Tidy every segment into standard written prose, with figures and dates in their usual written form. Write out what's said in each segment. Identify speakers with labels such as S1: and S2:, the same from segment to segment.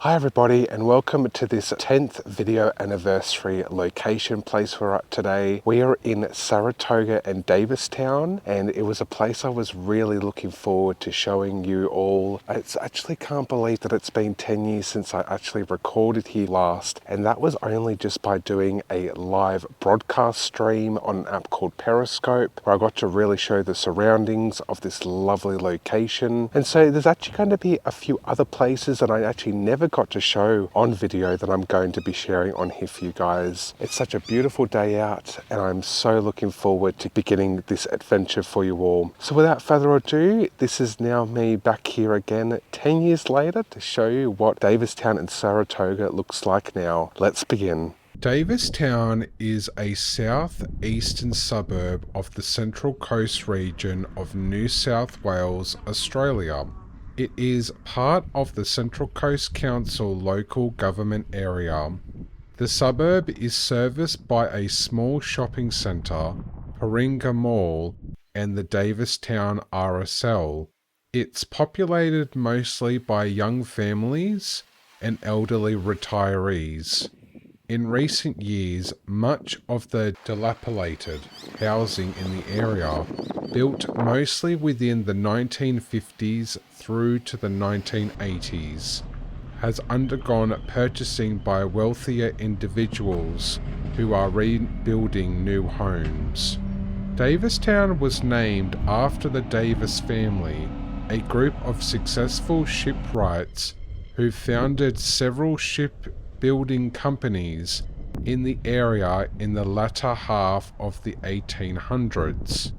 S1: Hi everybody, and welcome to this 10th video anniversary location place we're at today. We are in Saratoga and Davistown, and it was a place I was really looking forward to showing you all. I actually can't believe that it's been 10 years since I actually recorded here last, and that was only just by doing a live broadcast stream on an app called Periscope, where I got to really show the surroundings of this lovely location. And so there's actually going to be a few other places that I actually never got to show on video that I'm going to be sharing on here for you guys. It's such a beautiful day out, and I'm so looking forward to beginning this adventure for you all. So without further ado, this is now me back here again 10 years later to show you what Davistown and Saratoga looks like now. Let's begin. Davistown is a south-eastern suburb of the Central Coast region of New South Wales, Australia. It is part of the Central Coast Council local government area. The suburb is serviced by a small shopping centre, Paringa Mall, and the Davistown RSL. It's populated mostly by young families and elderly retirees. In recent years, much of the dilapidated housing in the area, built mostly within the 1950s through to the 1980s, has undergone purchasing by wealthier individuals who are rebuilding new homes. Davistown was named after the Davis family, a group of successful shipwrights who founded several shipbuilding companies in the area in the latter half of the 1800s.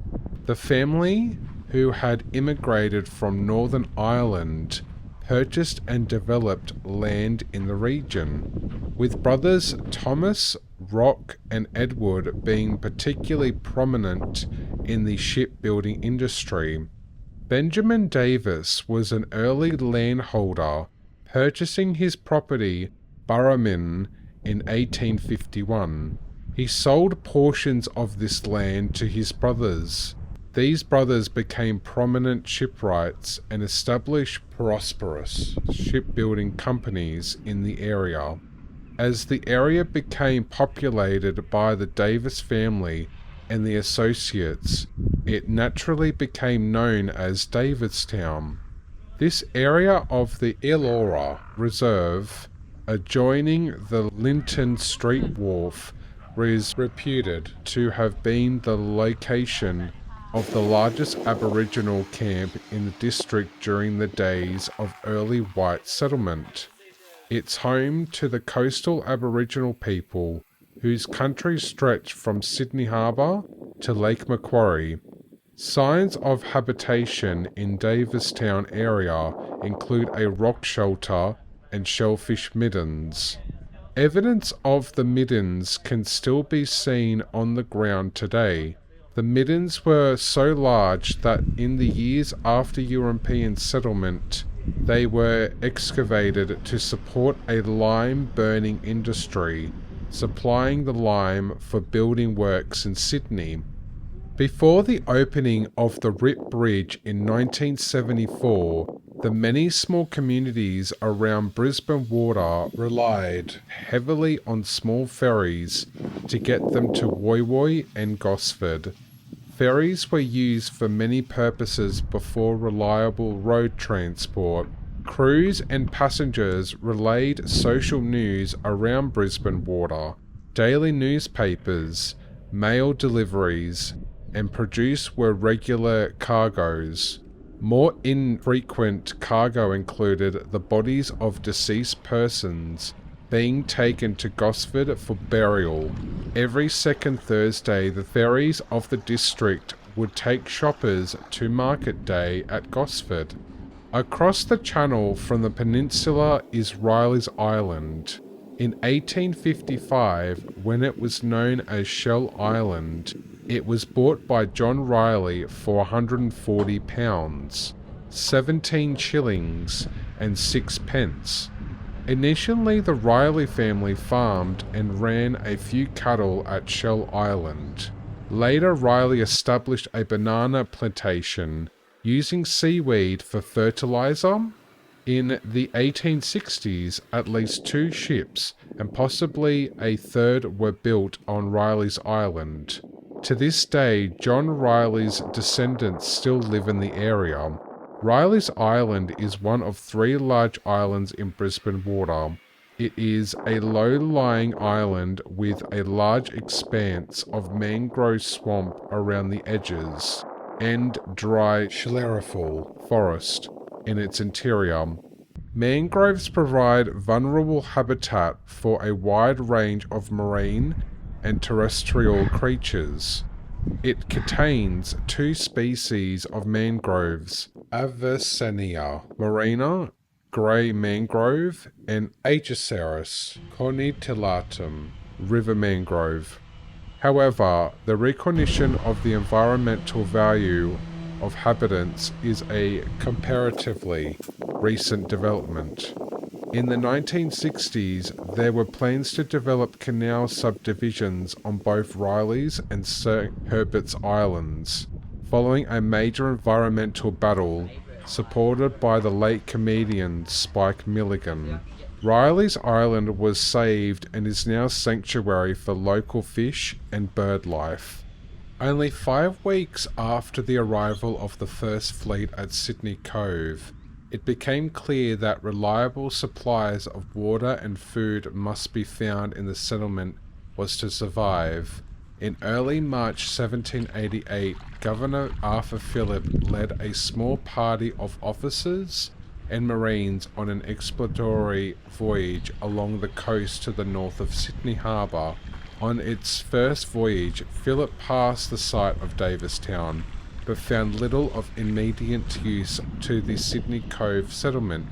S1: The family, who had immigrated from Northern Ireland, purchased and developed land in the region, with brothers Thomas, Rock and Edward being particularly prominent in the shipbuilding industry. Benjamin Davis was an early landholder, purchasing his property Burramin in 1851. He sold portions of this land to his brothers. These brothers became prominent shipwrights and established prosperous shipbuilding companies in the area. As the area became populated by the Davis family and the associates, it naturally became known as Davistown. This area of the Iiioura Reserve, adjoining the Linton Street Wharf, is reputed to have been the location of the largest Aboriginal camp in the district during the days of early white settlement. It's home to the coastal Aboriginal people whose country stretched from Sydney Harbour to Lake Macquarie. Signs of habitation in Davistown area include a rock shelter and shellfish middens. Evidence of the middens can still be seen on the ground today. The middens were so large that in the years after European settlement, they were excavated to support a lime burning industry, supplying the lime for building works in Sydney. Before the opening of the Rip Bridge in 1974, the many small communities around Brisbane Water relied heavily on small ferries to get them to Woy Woy and Gosford. Ferries were used for many purposes before reliable road transport. Crews and passengers relayed social news around Brisbane Water, daily newspapers, mail deliveries, and produce were regular cargoes. More infrequent cargo included the bodies of deceased persons being taken to Gosford for burial. Every second Thursday, the ferries of the district would take shoppers to market day at Gosford. Across the channel from the peninsula is Riley's Island. In 1855, when it was known as Shell Island, it was bought by John Riley for £140, 17 shillings and 6 pence. Initially, the Riley family farmed and ran a few cattle at Shell Island. Later, Riley established a banana plantation, using seaweed for fertilizer.
S2: In the 1860s, at least 2 ships, and possibly a third, were built on Riley's Island. To this day, John Riley's descendants still live in the area. Riley's Island is one of 3 large islands in Brisbane water. It is a low-lying island with a large expanse of mangrove swamp around the edges and dry sclerophyll forest in its interior. Mangroves provide vulnerable habitat for a wide range of marine and terrestrial creatures. It contains 2 species of mangroves, Avicennia marina, grey mangrove, and Aegisaurus cornitillatum, river mangrove. However, the recognition of the environmental value of habitats is a comparatively recent development. In the 1960s, there were plans to develop canal subdivisions on both Riley's and Sir Herbert's Islands, following a major environmental battle supported by the late comedian Spike Milligan. Riley's Island was saved and is now sanctuary for local fish and bird life. Only 5 weeks after the arrival of the First Fleet at Sydney Cove, it became clear that reliable supplies of water and food must be found in the settlement was to survive. In early March 1788, Governor Arthur Phillip led a small party of officers and marines on an exploratory voyage along the coast to the north of Sydney Harbour. On its first voyage, Phillip passed the site of Davistown, but found little of immediate use to the Sydney Cove settlement.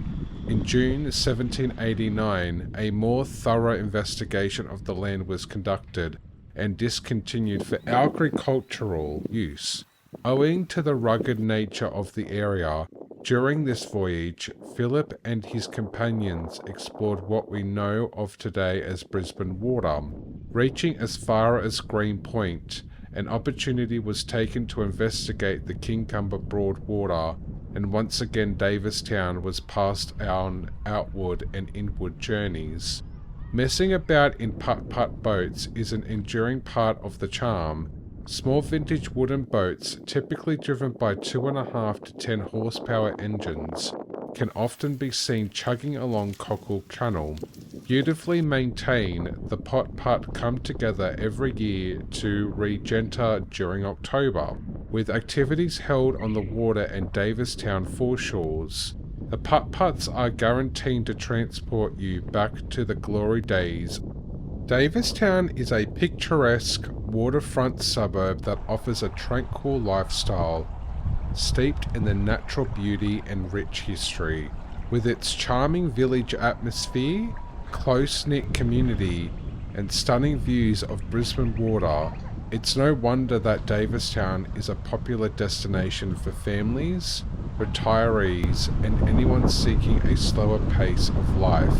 S2: In June 1789, a more thorough investigation of the land was conducted and discontinued for agricultural use, owing to the rugged nature of the area. During this voyage, Phillip and his companions explored what we know of today as Brisbane water. Reaching as far as Green Point, an opportunity was taken to investigate the Kincumber Broadwater, and once again Davistown was passed on outward and inward journeys. Messing about in putt-putt boats is an enduring part of the charm. Small vintage wooden boats, typically driven by 2.5 to 10 horsepower engines, can often be seen chugging along Cockle Channel. Beautifully maintained, the putt-putt come together every year to regenter during October, with activities held on the water and Davistown foreshores. The putt-putts are guaranteed to transport you back to the glory days. Davistown is a picturesque waterfront suburb that offers a tranquil lifestyle, steeped in the natural beauty and rich history. With its charming village atmosphere, close-knit community, and stunning views of Brisbane water, it's no wonder that Davistown is a popular destination for families, retirees, and anyone seeking a slower pace of life.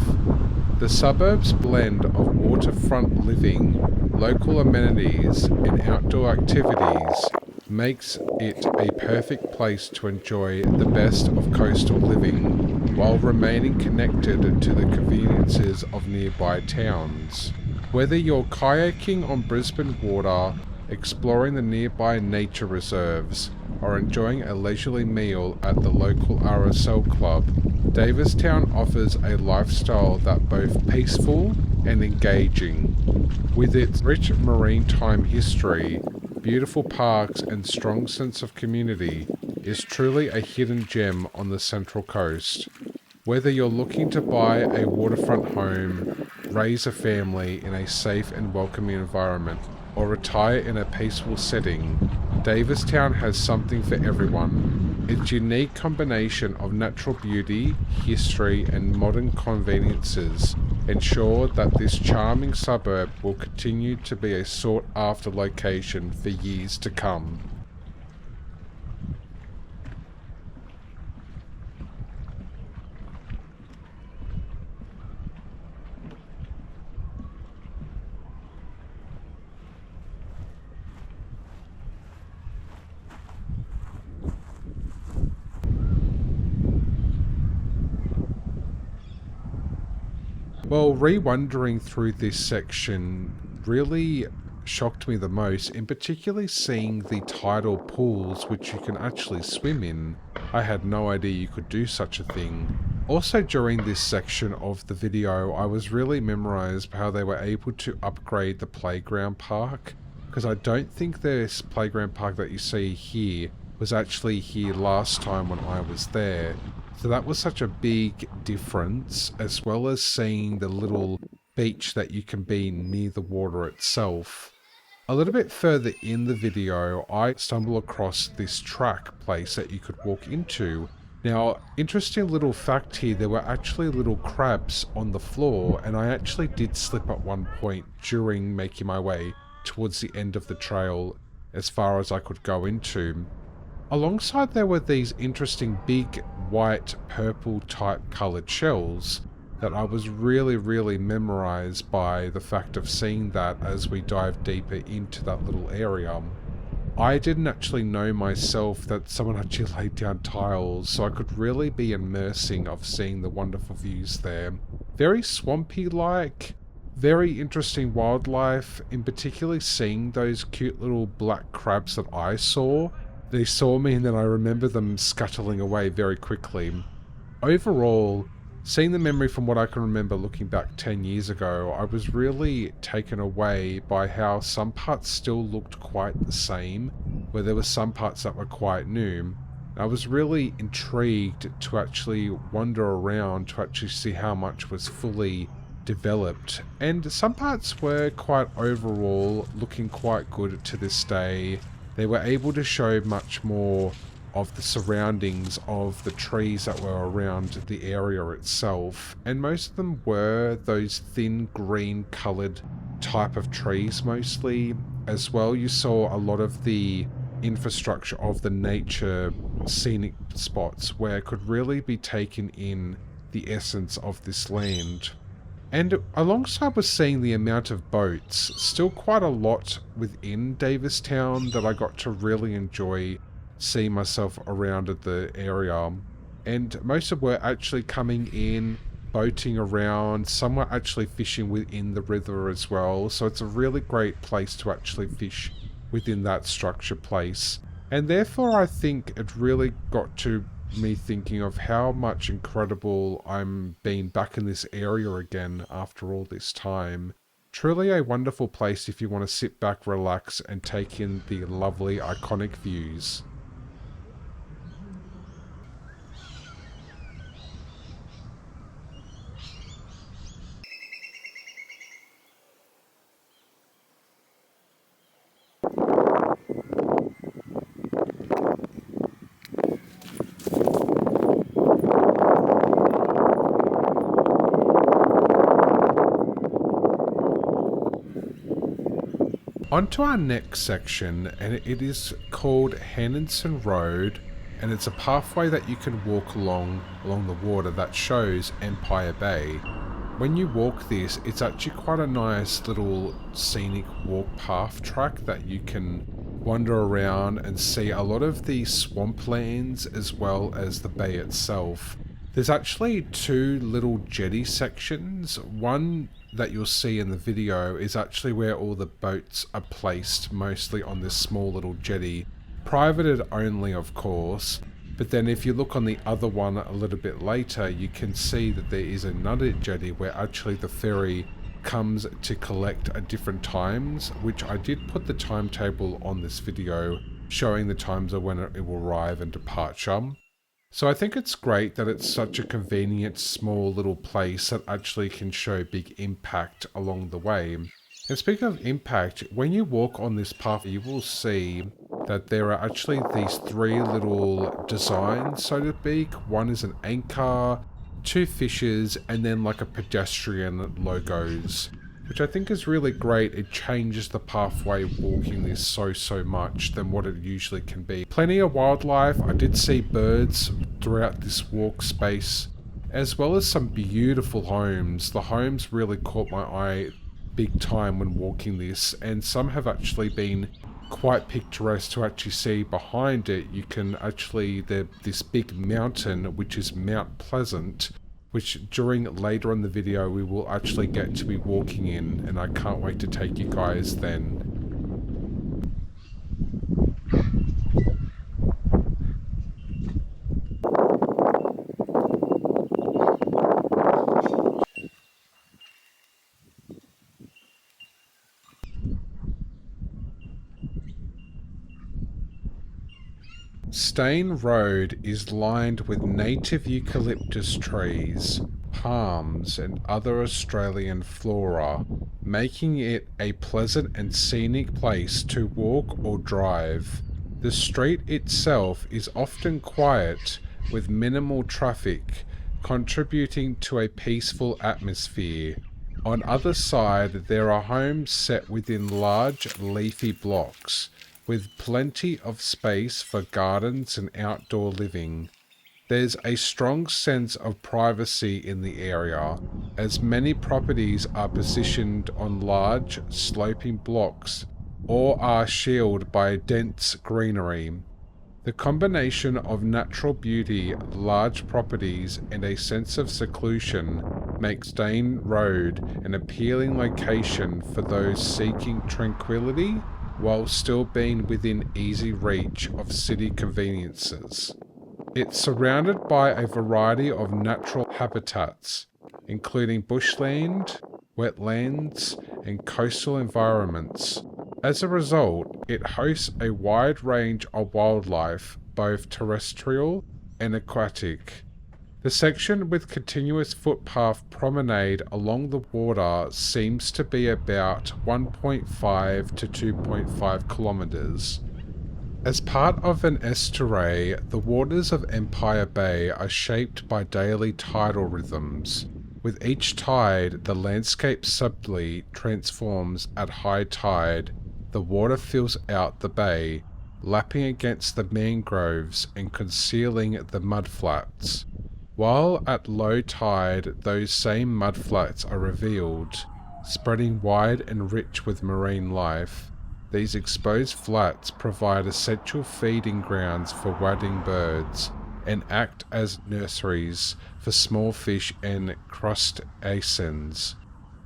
S2: The suburb's blend of waterfront living, local amenities, and outdoor activities makes it a perfect place to enjoy the best of coastal living, while remaining connected to the conveniences of nearby towns. Whether you're kayaking on Brisbane water, exploring the nearby nature reserves, or enjoying a leisurely meal at the local RSL club, Davistown offers a lifestyle that both peaceful and engaging. With its rich maritime history, beautiful parks, and strong sense of community, is truly a hidden gem on the Central Coast. Whether you're looking to buy a waterfront home, raise a family in a safe and welcoming environment, or retire in a peaceful setting, Davistown has something for everyone. Its unique combination of natural beauty, history, and modern conveniences ensure that this charming suburb will continue to be a sought-after location for years to come. Well, re-wandering through this section really shocked me the most, in particularly seeing the tidal pools which you can actually swim in. I had no idea you could do such a thing. Also during this section of the video, I was really memorized how they were able to upgrade the playground park, because I don't think this playground park that you see here was actually here last time when I was there. So that was such a big difference, as well as seeing the little beach that you can be near the water itself. A little bit further in the video, I stumbled across this track place that you could walk into. Now, interesting little fact here, there were actually little crabs on the floor, and I actually did slip at one point during making my way towards the end of the trail as far as I could go into. Alongside there were these interesting big white purple type coloured shells that I was really memorised by the fact of seeing that as we dive deeper into that little area. I didn't actually know myself that someone actually laid down tiles, so I could really be immersing of seeing the wonderful views there. Very swampy like, very interesting wildlife, in particularly seeing those cute little black crabs that I saw. They saw me and then I remember them scuttling away very quickly. Overall, seeing the memory from what I can remember looking back 10 years ago, I was really taken away by how some parts still looked quite the same, where there were some parts that were quite new. I was really intrigued to actually wander around to actually see how much was fully developed, and some parts were quite overall looking quite good to this day. They were able to show much more of the surroundings of the trees that were around the area itself, and most of them were those thin green coloured type of trees mostly. As well, you saw a lot of the infrastructure of the nature scenic spots where it could really be taken in the essence of this land. And alongside with seeing the amount of boats, still quite a lot within Davistown that I got to really enjoy seeing myself around at the area. And most of them were actually coming in, boating around, some were actually fishing within the river as well, so it's a really great place to actually fish within that structure place. And therefore I think it really got to me thinking of how much incredible I'm being back in this area again after all this time. Truly a wonderful place if you want to sit back, relax, and take in the lovely iconic views. On to our next section, and it is called Henderson Road, and it's a pathway that you can walk along the water that shows Empire Bay. When you walk this, it's actually quite a nice little scenic walk path track that you can wander around and see a lot of the swamplands as well as the bay itself. There's actually two little jetty sections. One that you'll see in the video is actually where all the boats are placed, mostly on this small little jetty. Privated only, of course, but then if you look on the other one a little bit later, you can see that there is another jetty where actually the ferry comes to collect at different times, which I did put the timetable on this video, showing the times of when it will arrive and departure. So I think it's great that it's such a convenient small little place that actually can show big impact along the way. And speaking of impact, when you walk on this path, you will see that there are actually these three little designs, so to speak. One is an anchor, two fishes, and then like a pedestrian logos, which I think is really great. It changes the pathway walking this so much than what it usually can be. Plenty of wildlife. I did see birds throughout this walk space, as well as some beautiful homes. The homes really caught my eye big time when walking this, and some have actually been quite picturesque to actually see. Behind it you can actually, this big mountain, which is Mount Pleasant, which during later in the video we will actually get to be walking in, and I can't wait to take you guys then. Steyn Road is lined with native eucalyptus trees, palms and other Australian flora, making it a pleasant and scenic place to walk or drive. The street itself is often quiet with minimal traffic, contributing to a peaceful atmosphere. On either side there are homes set within large leafy blocks, with plenty of space for gardens and outdoor living. There's a strong sense of privacy in the area, as many properties are positioned on large, sloping blocks or are shielded by dense greenery. The combination of natural beauty, large properties, and a sense of seclusion makes Steyn Road an appealing location for those seeking tranquility while still being within easy reach of city conveniences. It's surrounded by a variety of natural habitats, including bushland, wetlands, and coastal environments. As a result, it hosts a wide range of wildlife, both terrestrial and aquatic. The section with continuous footpath promenade along the water seems to be about 1.5 to 2.5 kilometres. As part of an estuary, the waters of Empire Bay are shaped by daily tidal rhythms. With each tide, the landscape subtly transforms at high tide. The water fills out the bay, lapping against the mangroves and concealing the mudflats. While at low tide, those same mudflats are revealed, spreading wide and rich with marine life. These exposed flats provide essential feeding grounds for wading birds and act as nurseries for small fish and crustaceans.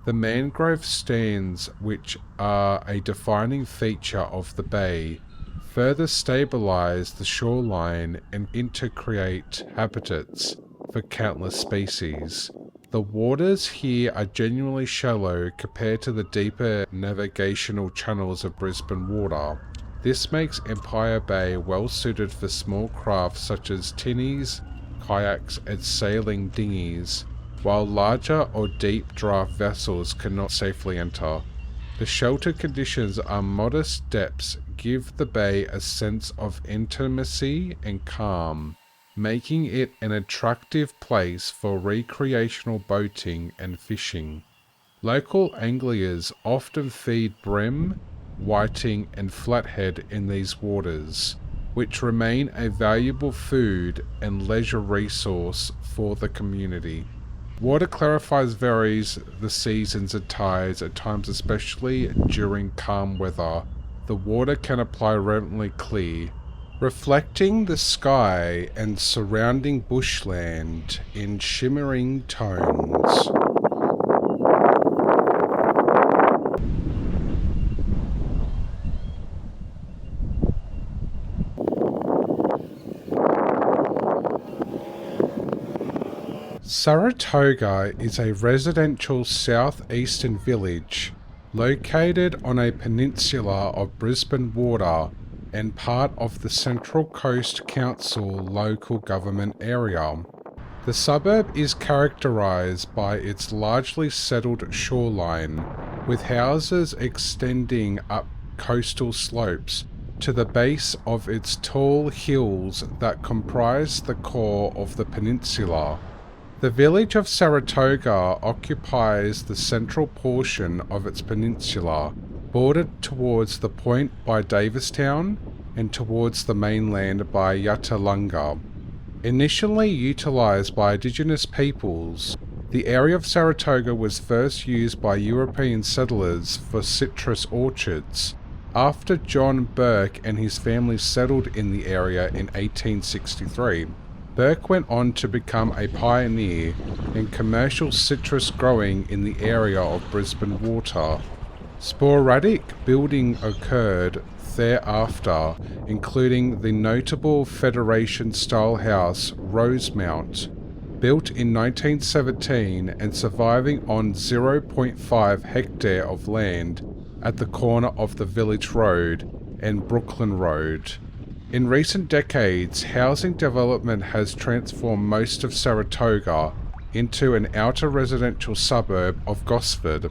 S2: The mangrove stands, which are a defining feature of the bay, further stabilize the shoreline and intercreate habitats for countless species. The waters here are genuinely shallow compared to the deeper navigational channels of Brisbane water. This makes Empire Bay well suited for small crafts such as tinnies, kayaks and sailing dinghies, while larger or deep draft vessels cannot safely enter. The shelter conditions are modest depths give the bay a sense of intimacy and calm, making it an attractive place for recreational boating and fishing. Local anglers often feed bream, whiting and flathead in these waters, which remain a valuable food and leisure resource for the community. Water clarifies varies the seasons and tides, at times especially during calm weather. The water can apply relatively clear, reflecting the sky and surrounding bushland in shimmering tones. Saratoga is a residential southeastern village located on a peninsula of Brisbane water and part of the Central Coast Council local government area. The suburb is characterised by its largely settled shoreline, with houses extending up coastal slopes to the base of its tall hills that comprise the core of the peninsula. The village of Saratoga occupies the central portion of its peninsula, bordered towards the point by Davistown and towards the mainland by Yatalunga. Initially utilised by Indigenous peoples, the area of Saratoga was first used by European settlers for citrus orchards, after John Burke and his family settled in the area in 1863. Burke went on to become a pioneer in commercial citrus growing in the area of Brisbane Water. Sporadic building occurred thereafter, including the notable Federation-style house Rosemount, built in 1917 and surviving on 0.5 hectare of land at the corner of the Village Road and Brooklyn Road. In recent decades, housing development has transformed most of Saratoga into an outer residential suburb of Gosford.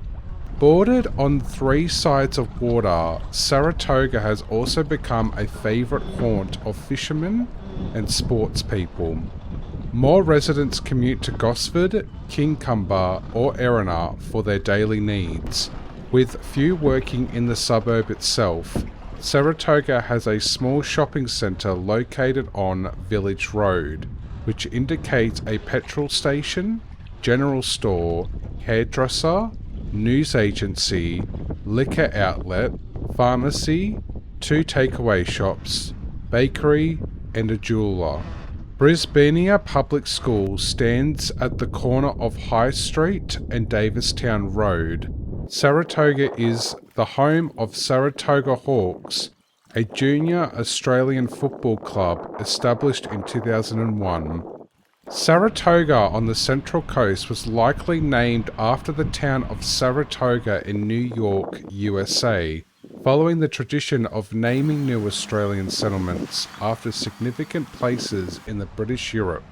S2: Bordered on 3 sides of water, Saratoga has also become a favourite haunt of fishermen and sportspeople. More residents commute to Gosford, Kincumber or Erina for their daily needs. With few working in the suburb itself, Saratoga has a small shopping centre located on Village Road, which indicates a petrol station, general store, hairdresser, news agency, liquor outlet, pharmacy, 2 takeaway shops, bakery and a jeweller. Brisbania Public School stands at the corner of High Street and Davistown Road. Saratoga is the home of Saratoga Hawks, a junior Australian football club established in 2001. Saratoga on the Central Coast was likely named after the town of Saratoga in New York, USA, following the tradition of naming new Australian settlements after significant places in the British Europe,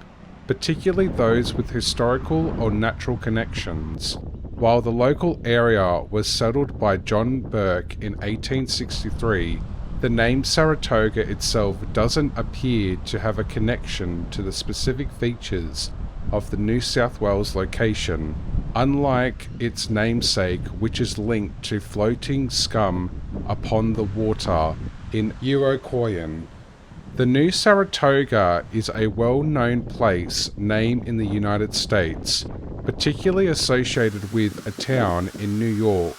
S2: particularly those with historical or natural connections. While the local area was settled by John Burke in 1863, the name Saratoga itself doesn't appear to have a connection to the specific features of the New South Wales location, unlike its namesake, which is linked to floating scum upon the water in Iiioura. The New Saratoga is a well-known place name in the United States, particularly associated with a town in New York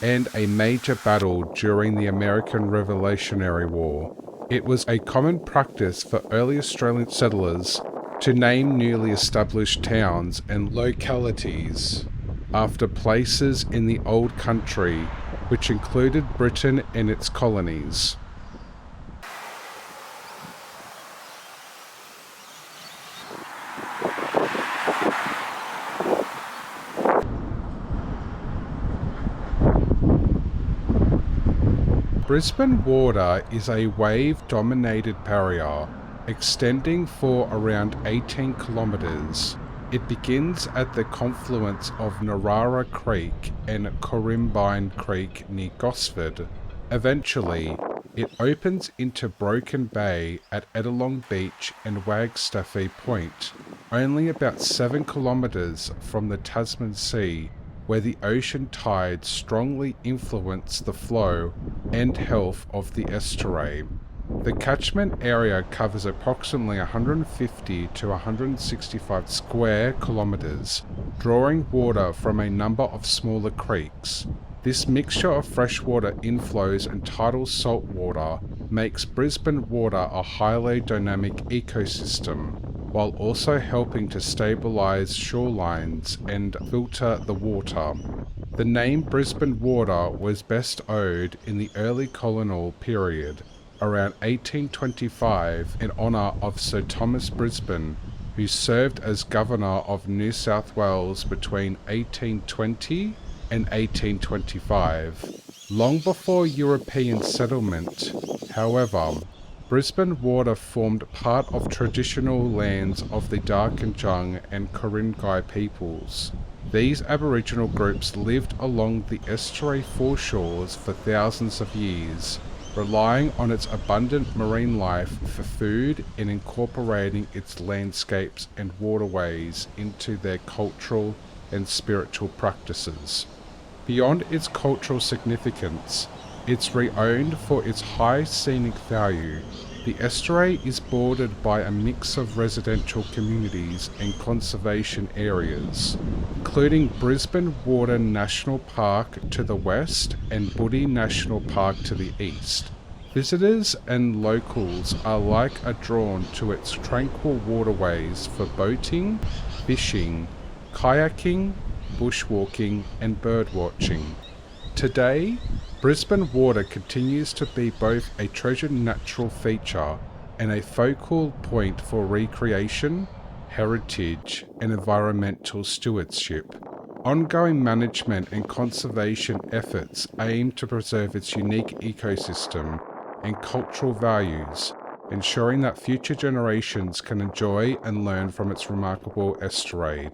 S2: and a major battle during the American Revolutionary War. It was a common practice for early Australian settlers to name newly established towns and localities after places in the Old Country, which included Britain and its colonies. Brisbane Water is a wave-dominated barrier extending for around 18 kilometres. It begins at the confluence of Narara Creek and Corimbine Creek near Gosford. Eventually, it opens into Broken Bay at Edelong Beach and Wagstaffy Point, only about 7 kilometres from the Tasman Sea, where the ocean tides strongly influence the flow and health of the estuary. The catchment area covers approximately 150 to 165 square kilometres, drawing water from a number of smaller creeks. This mixture of freshwater inflows and tidal saltwater makes Brisbane Water a highly dynamic ecosystem, while also helping to stabilise shorelines and filter the water. The name Brisbane Water was best owed in the early colonial period, around 1825, in honour of Sir Thomas Brisbane, who served as Governor of New South Wales between 1820 and 1825. Long before European settlement, however, Brisbane Water formed part of traditional lands of the Darkinjung and Ku-ring-gai peoples. These Aboriginal groups lived along the estuary foreshores for thousands of years, relying on its abundant marine life for food and incorporating its landscapes and waterways into their cultural and spiritual practices. Beyond its cultural significance, it's renowned for its high scenic value. The estuary is bordered by a mix of residential communities and conservation areas, including Brisbane Water National Park to the west and Buddy National Park to the east. Visitors and locals alike are drawn to its tranquil waterways for boating, fishing, kayaking, bushwalking and birdwatching. Today, Brisbane water continues to be both a treasured natural feature and a focal point for recreation, heritage and environmental stewardship. Ongoing management and conservation efforts aim to preserve its unique ecosystem and cultural values, ensuring that future generations can enjoy and learn from its remarkable estuary.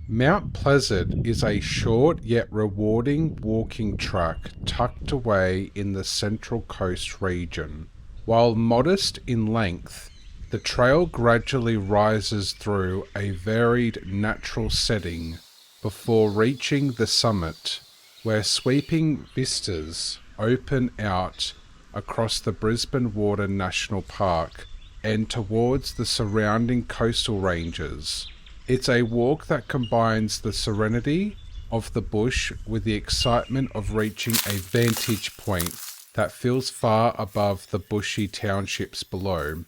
S2: Mount Pleasant is a short yet rewarding walking track tucked away in the Central Coast region. While modest in length, the trail gradually rises through a varied natural setting before reaching the summit, where sweeping vistas open out across the Brisbane Water National Park and towards the surrounding coastal ranges. It's a walk that combines the serenity of the bush with the excitement of reaching a vantage point that feels far above the bushy townships below.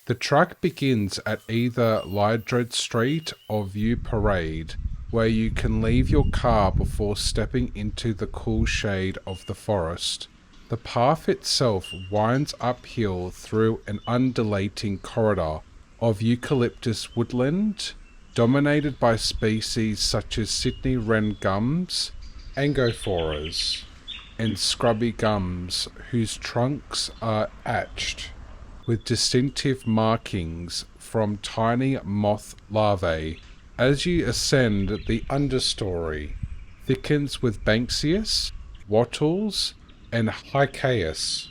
S2: The track begins at either Lyndred Street or View Parade, where you can leave your car before stepping into the cool shade of the forest. The path itself winds uphill through an undulating corridor of eucalyptus woodland, dominated by species such as Sydney wren gums, angophoras, and scrubby gums whose trunks are arched with distinctive markings from tiny moth larvae. As you ascend, the understory thickens with Banksias, wattles, and Hycaeus,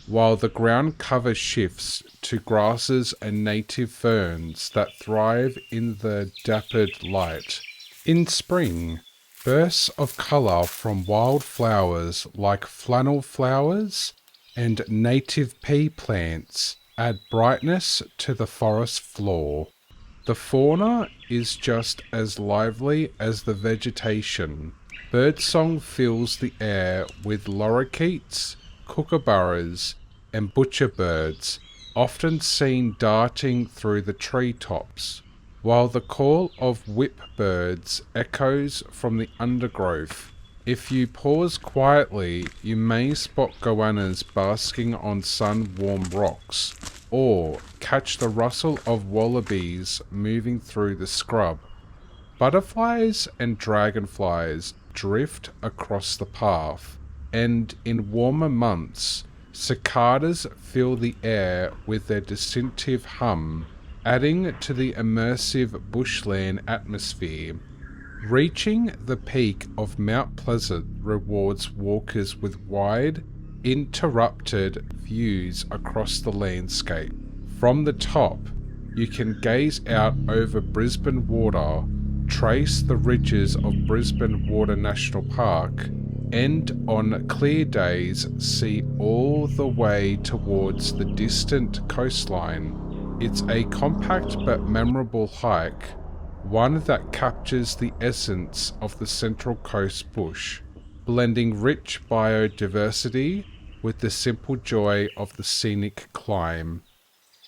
S2: while the ground cover shifts to grasses and native ferns that thrive in the dappled light. In spring, bursts of colour from wild flowers like flannel flowers and native pea plants add brightness to the forest floor. The fauna is just as lively as the vegetation. Birdsong fills the air with lorikeets, kookaburras, and butcherbirds, often seen darting through the treetops, while the call of whipbirds echoes from the undergrowth. If you pause quietly, you may spot goannas basking on sun-warmed rocks, or catch the rustle of wallabies moving through the scrub. Butterflies and dragonflies drift across the path, and in warmer months, cicadas fill the air with their distinctive hum, adding to the immersive bushland atmosphere. Reaching the peak of Mount Pleasant rewards walkers with wide, interrupted views across the landscape. From the top, you can gaze out over Brisbane Water, trace the ridges of Brisbane Water National Park, and on clear days see all the way towards the distant coastline. It's a compact but memorable hike, one that captures the essence of the Central Coast bush, blending rich biodiversity with the simple joy of the scenic climb.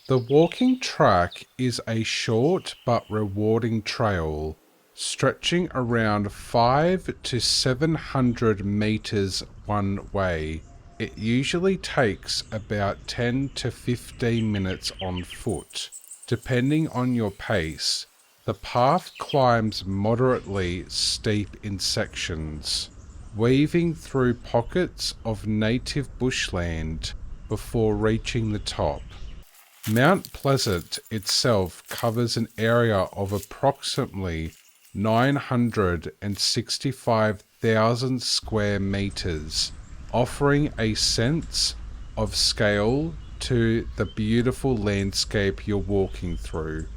S2: The walking track is a short but rewarding trail, stretching around 500 to 700 meters one way. It usually takes about 10 to 15 minutes on foot, depending on your pace. The path climbs moderately steep in sections, weaving through pockets of native bushland before reaching the top. Mount Pleasant itself covers an area of approximately 965,000 square meters, offering a sense of scale to the beautiful landscape you're walking through.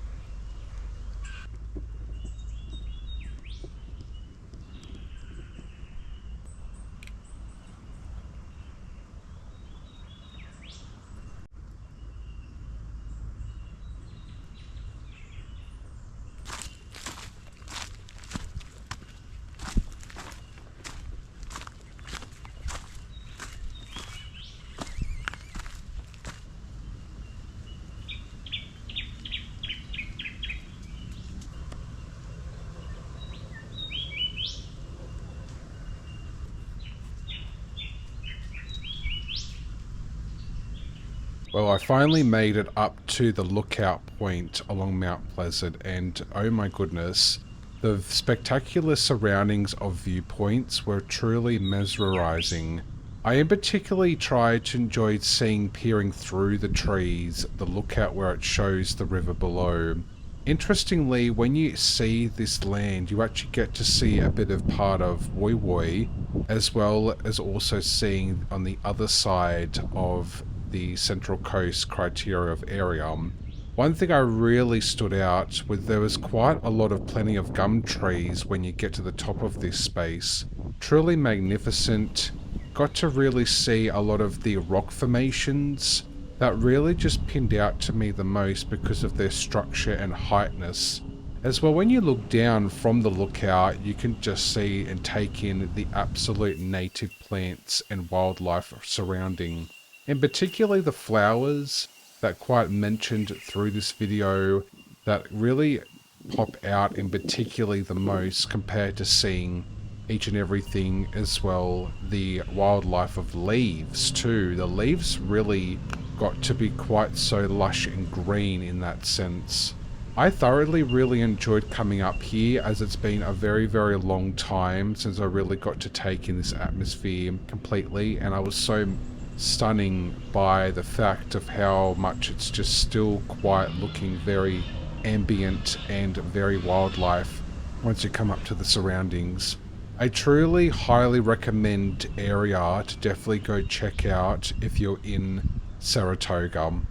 S2: Well, I finally made it up to the lookout point along Mount Pleasant, and oh my goodness, the spectacular surroundings of viewpoints were truly mesmerizing. I in particularly tried to enjoy peering through the trees, the lookout where it shows the river below. Interestingly, when you see this land, you actually get to see a bit of part of Woy Woy, as well as also seeing on the other side of the Central Coast criteria of area. One thing I really stood out with, there was quite a lot of plenty of gum trees when you get to the top of this space. Truly magnificent. Got to really see a lot of the rock formations that really just pinned out to me the most because of their structure and heightness. As well, when you look down from the lookout, you can just see and take in the absolute native plants and wildlife surrounding. And particularly the flowers that quite mentioned through this video that really pop out, in particularly the most compared to seeing each and everything, as well the wildlife of leaves too. The leaves really got to be quite so lush and green in that sense. I thoroughly really enjoyed coming up here, as it's been a very, very long time since I really got to take in this atmosphere completely, and I was so stunning by the fact of how much it's just still quite looking very ambient and very wildlife once you come up to the surroundings. I truly highly recommend area to definitely go check out if you're in Saratoga.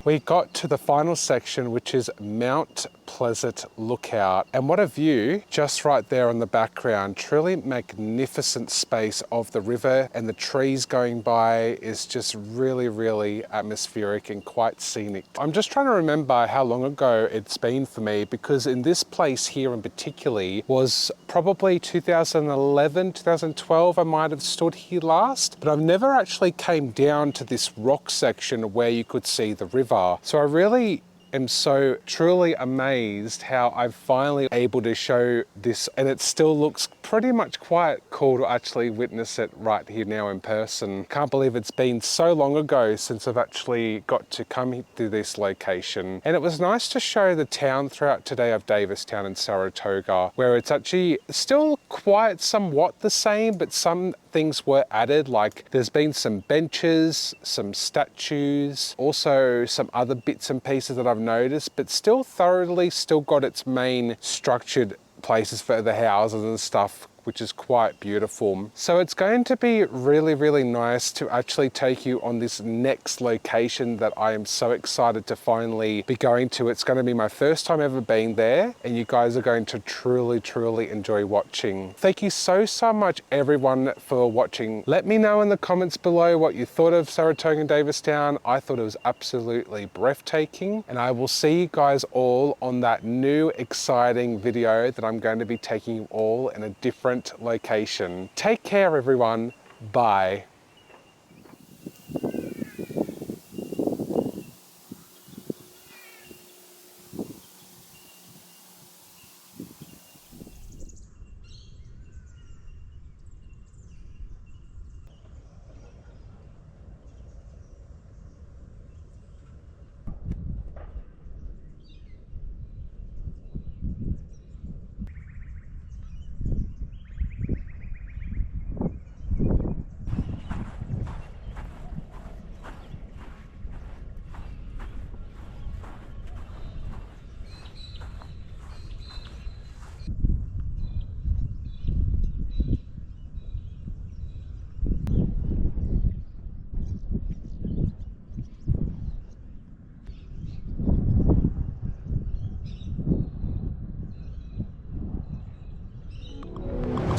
S1: We got to the final section, which is Mount Pleasant Lookout. And what a view just right there on the background. Truly magnificent space of the river, and the trees going by is just really, really atmospheric and quite scenic. I'm just trying to remember how long ago it's been for me, because in this place here in particular was probably 2011, 2012, I might have stood here last, but I've never actually came down to this rock section where you could see the river. So I really am so truly amazed how I'm finally able to show this, and it still looks pretty much quite cool to actually witness it right here now in person. Can't believe it's been so long ago since I've actually got to come to this location. And it was nice to show the town throughout today of Davistown and Saratoga, where it's actually still quite somewhat the same, but some things were added, like there's been some benches, some statues, also some other bits and pieces that I've noticed, but still thoroughly still got its main structured places for the houses and stuff, which is quite beautiful. So it's going to be really, really nice to actually take you on this next location that I am so excited to finally be going to. It's going to be my first time ever being there, and you guys are going to truly, truly enjoy watching. Thank you so, so much everyone for watching. Let me know in the comments below what you thought of Saratoga and Davistown. I thought it was absolutely breathtaking, and I will see you guys all on that new exciting video that I'm going to be taking you all in a different location. Take care everyone. Bye.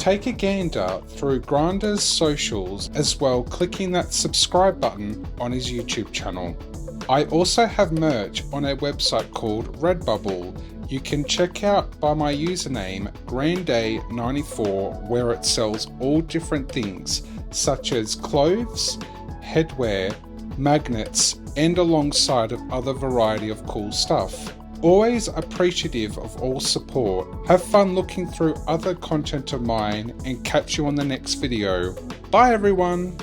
S2: take a gander through Granda's socials as well, clicking that subscribe button on his YouTube channel. I also have merch on a website called Redbubble. You can check out by my username Granda94, where it sells all different things such as clothes, headwear, magnets, and alongside of other variety of cool stuff. Always appreciative of all support. Have fun looking through other content of mine and catch you on the next video. Bye everyone!